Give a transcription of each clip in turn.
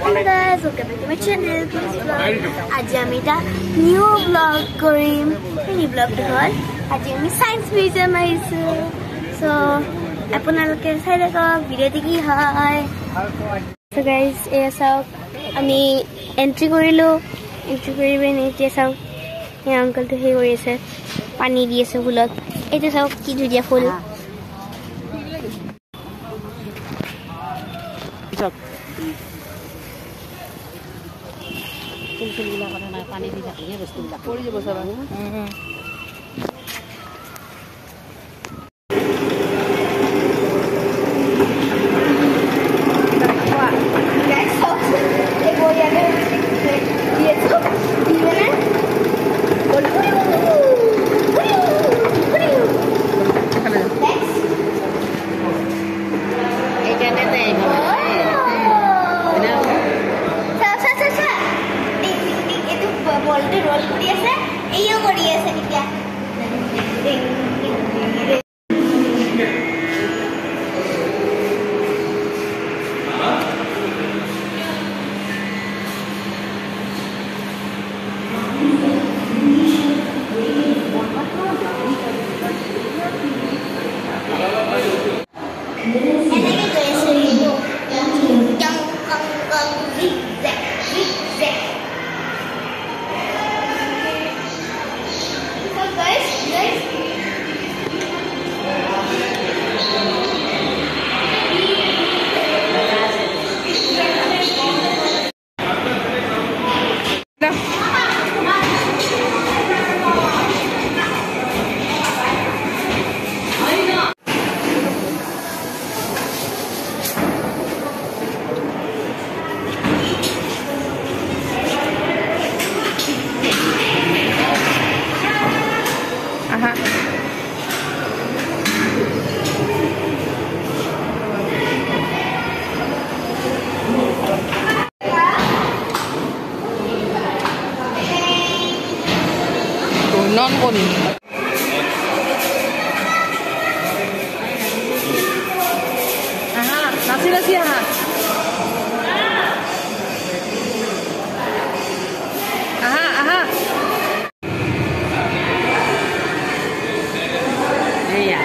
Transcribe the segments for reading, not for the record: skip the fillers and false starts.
Hello guys, welcome back to my channel. Aji ami ta new vlog korim. Ini vlog to hol. Aji ami science museum aisu. So, apunaloke sai dekho video ti ki hoy. So guys, e sao ami entry korilo. Entry koribe ni ti sao. Ye uncle to he kori ase. Pani di ase fulot. Etu sao ki dhuria full. ফুলগুলা কথা নাই পানী দি থাকিলে বস্তুবিলাক পৰি যাব সব roll kori ase eyo kori ase nikya non con nasi aha iya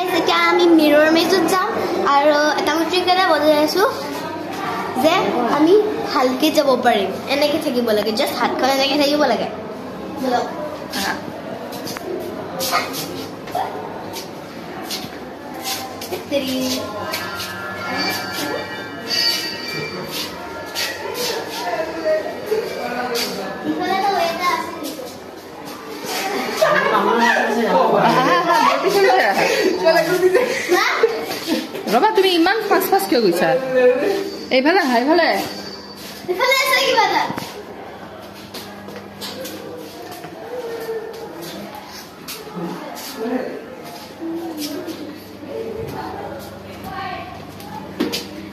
এতিয়া আমি মিৰৰ মেজত যাম আৰু এটা ট্ৰিক এটা বজাই আছো যে আমি হালকে যাব পাৰিম এনেকে থাকিব লাগে জাস্ট হাতখন এনেকে থাকিব লাগে বলক তেৰি ইফালে তো এটা আছে ৰবা তুমি ইমান ফাস্ট ফাস্ট কিয় গৈছা এইফালে হাইফালে ইফালে আছে কিবা এটা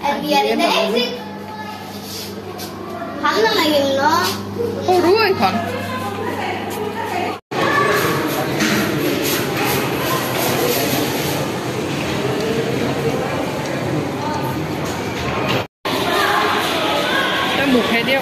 and we are in the exit ভাল নালাগিল ন সৰু এখন মুখে দিয়ে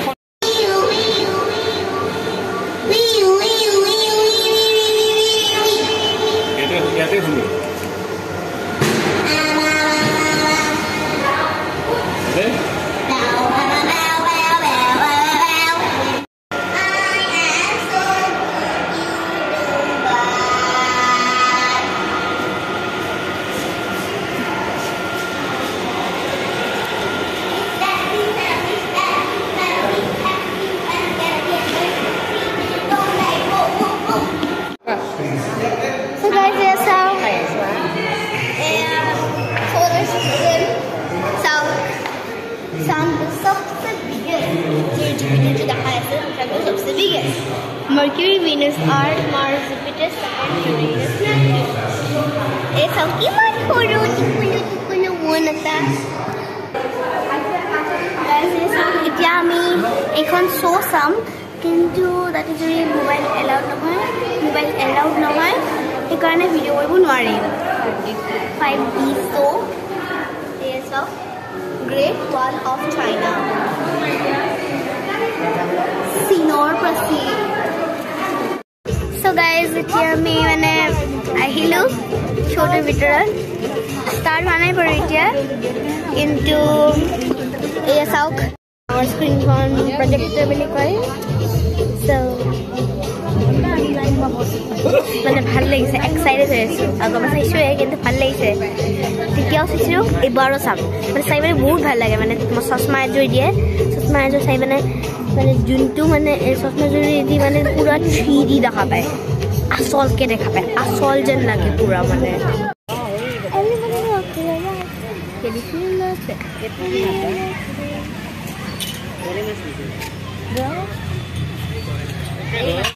Mercury, Venus, Earth, Mars, Jupiter, Saturn, Uranus, Neptune. It's a kiman photo tikulu one ata. It's yummy. Ekon so some kintu that is mobile allowed no hoy. Mobile allowed no hoy. Ekone video koibo nwari. 5D so is a Great Wall of China. Sinor Proceed. So guys, এতিয়া আমি মানে আহিলো ছোটৰ ভিতৰত start হোৱা নাই এতিয়া কিন্তু এই চাওক our screen on projector বুলি কয় so মানে ভাল লাগিছে এক্সাইটেড হৈ আছো আগমা চাইছো কিন্তু ভাল লাগিছে তেতিয়াও চাইছো এবাৰো চাম মানে চাই মানে বহুত ভাল লাগে মানে চশমা এযোৰ দিয়ে চশমা এযোৰ চাই মানে যোনটো মানে চশমা এযোৰ দি মানে পুৰা 3D দেখা পায় আসলকে দেখা পায় আসল যেন লাগে পুৰা মানে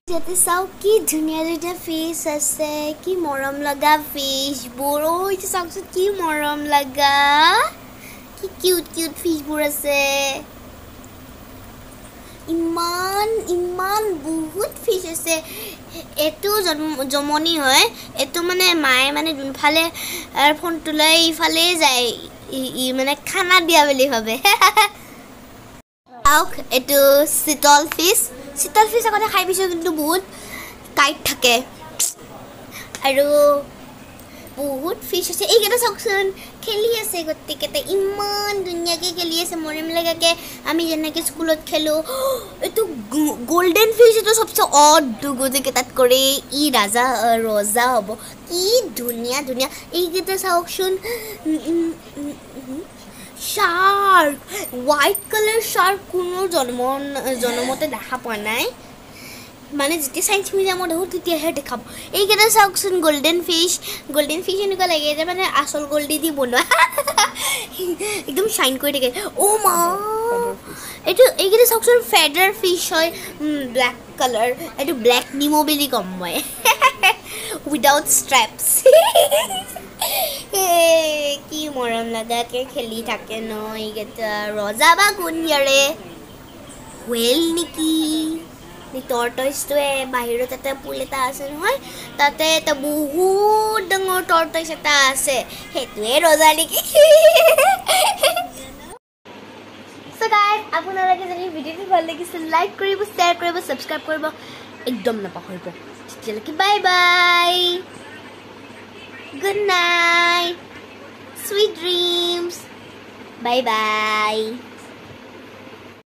Jati sao ki dunia dunia fish ase ki moram laga fish boro ite sao ki moram laga ki cute fish bor ase iman bahut fish ase etu jomoni hoy etu mane mae mane jun phale phone tulai phale jai I mane khana dia boli hobe auk etu sitol fish akone khai biso kintu bahut tight thake aru bahut fish ase ei geta sakson kheli ase gotti kete iman dunya ke kheli ase morim laga ke ami jenne ke schoolot khelo etu golden fish etu sabse odd dugo je ketat kore I raja roza hobo ki dunya ei geta sakson shark white color shark kuno জনমতে দেখা পোৱা নাই মানে যেতি science মিউজিয়ামত বহুত তেতিয়া হে দেখাব এই কেটা সাকশন গোল্ডেন ফিশ এনেকা লাগে যে মানে আসল গোল্ডি দি বনোৱা একদম শাইন কৰি থাকে ও মা এটো এই কেটা সাকশন ফেডার ফিশ হয় ব্ল্যাক কালার এটো ব্ল্যাক নিমো বুলি কম মই উইদাউট স্ট্র্যাপস কি মৰম লাগাকে খেলি থাকে ন এইগেটা ৰজা বা গুণিয়াৰে ৱেল নেকি নি টৰ্টইছ তো বাহিৰত এটা পুল এটা আছে নহয় তাতে এটা বহুত ডাঙৰ টৰ্টইছ এটা আছে হেতুৱে ৰজা নেকি সো গাইস আপোনালোকে যদি ভিডিওটো ভাল লাগিছে লাইক কৰিব শেয়াৰ কৰিব সাবস্ক্ৰাইব কৰিব একদম নাপাহৰিব তেতিয়ালৈকে bye bye Good night. Sweet dreams. Bye bye.